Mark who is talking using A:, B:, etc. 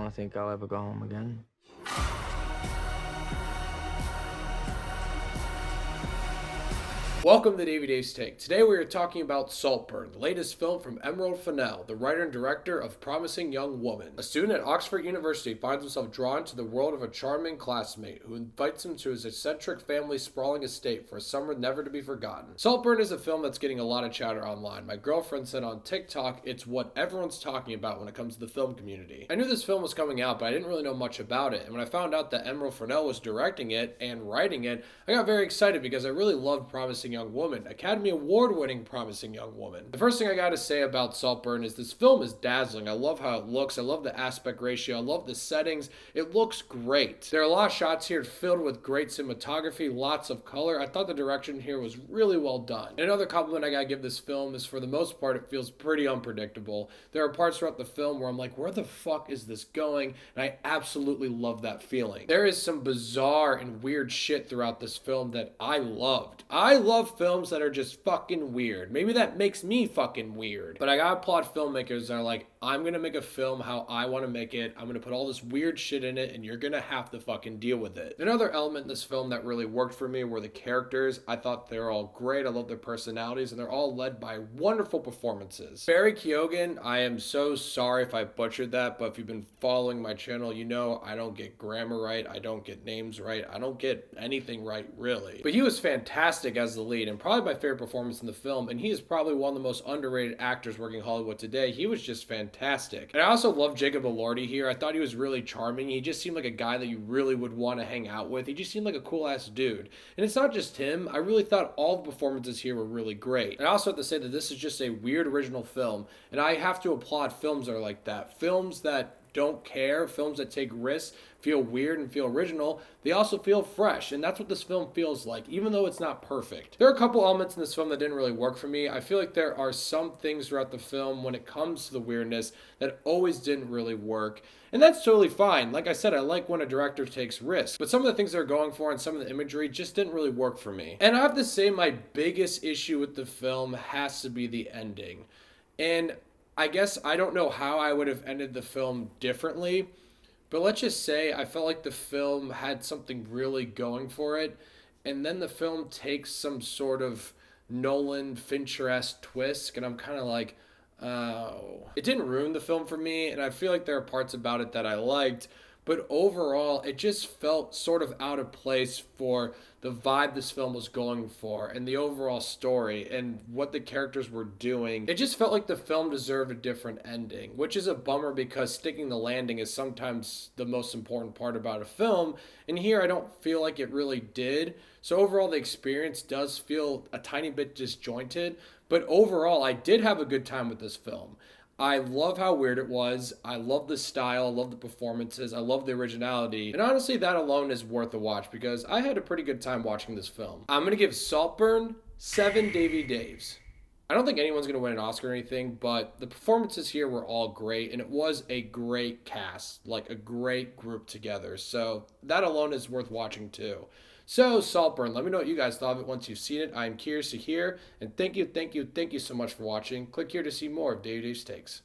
A: don't think I'll ever go home again.
B: Welcome to Davy's Take. Today we are talking about Saltburn, the latest film from Emerald Fennell, the writer and director of Promising Young Woman. A student at Oxford University finds himself drawn to the world of a charming classmate who invites him to his eccentric family's sprawling estate for a summer never to be forgotten. Saltburn is a film that's getting a lot of chatter online. My girlfriend said on TikTok it's what everyone's talking about when it comes to the film community. I knew this film was coming out, but I didn't really know much about it, and when I found out that Emerald Fennell was directing it and writing it, I got very excited because I really loved Promising Young Woman, Academy Award-winning Promising Young Woman. The first thing I gotta say about Saltburn is this film is dazzling. I love how it looks. I love the aspect ratio. I love the settings. It looks great. There are a lot of shots here filled with great cinematography, lots of color. I thought the direction here was really well done. And another compliment I gotta give this film is for the most part, it feels pretty unpredictable. There are parts throughout the film where I'm like, where the fuck is this going? And I absolutely love that feeling. There is some bizarre and weird shit throughout this film that I loved. I love films that are just fucking weird. Maybe that makes me fucking weird. But I gotta applaud filmmakers that are like, I'm gonna make a film how I wanna make it. I'm gonna put all this weird shit in it and you're gonna have to fucking deal with it. Another element in this film that really worked for me were the characters. I thought they were all great. I love their personalities and they're all led by wonderful performances. Barry Keoghan, I am so sorry if I butchered that, but if you've been following my channel, you know I don't get grammar right. I don't get names right. I don't get anything right, really. But he was fantastic as the lead and probably my favorite performance in the film, and he is probably one of the most underrated actors working in Hollywood today. He was just fantastic. And I also love Jacob Elordi here. I thought he was really charming. He just seemed like a guy that you really would want to hang out with. He just seemed like a cool ass dude. And it's not just him. I really thought all the performances here were really great. And I also have to say that this is just a weird original film, and I have to applaud films that are like that. Films that don't care, films that take risks, feel weird and feel original, they also feel fresh, and that's what this film feels like, even though it's not perfect. There are a couple elements in this film that didn't really work for me. I feel like there are some things throughout the film when it comes to the weirdness that always didn't really work, and that's totally fine. Like I said, I like when a director takes risks, but some of the things they're going for and some of the imagery just didn't really work for me. And I have to say my biggest issue with the film has to be the ending. And I guess I don't know how I would have ended the film differently, but let's just say I felt like the film had something really going for it, and then the film takes some sort of Nolan Fincher-esque twist, and I'm kind of like, oh. It didn't ruin the film for me, and I feel like there are parts about it that I liked, but overall, it just felt sort of out of place for the vibe this film was going for and the overall story and what the characters were doing. It just felt like the film deserved a different ending, which is a bummer because sticking the landing is sometimes the most important part about a film. And here, I don't feel like it really did. So overall, the experience does feel a tiny bit disjointed, but overall, I did have a good time with this film. I love how weird it was. I love the style. I love the performances. I love the originality. And honestly, that alone is worth a watch because I had a pretty good time watching this film. I'm going to give Saltburn 7 Davey Daves. I don't think anyone's going to win an Oscar or anything, but the performances here were all great, and it was a great cast, like a great group together. So that alone is worth watching too. So, Saltburn, let me know what you guys thought of it once you've seen it. I'm curious to hear, and thank you so much for watching. Click here to see more of Davy's Takes.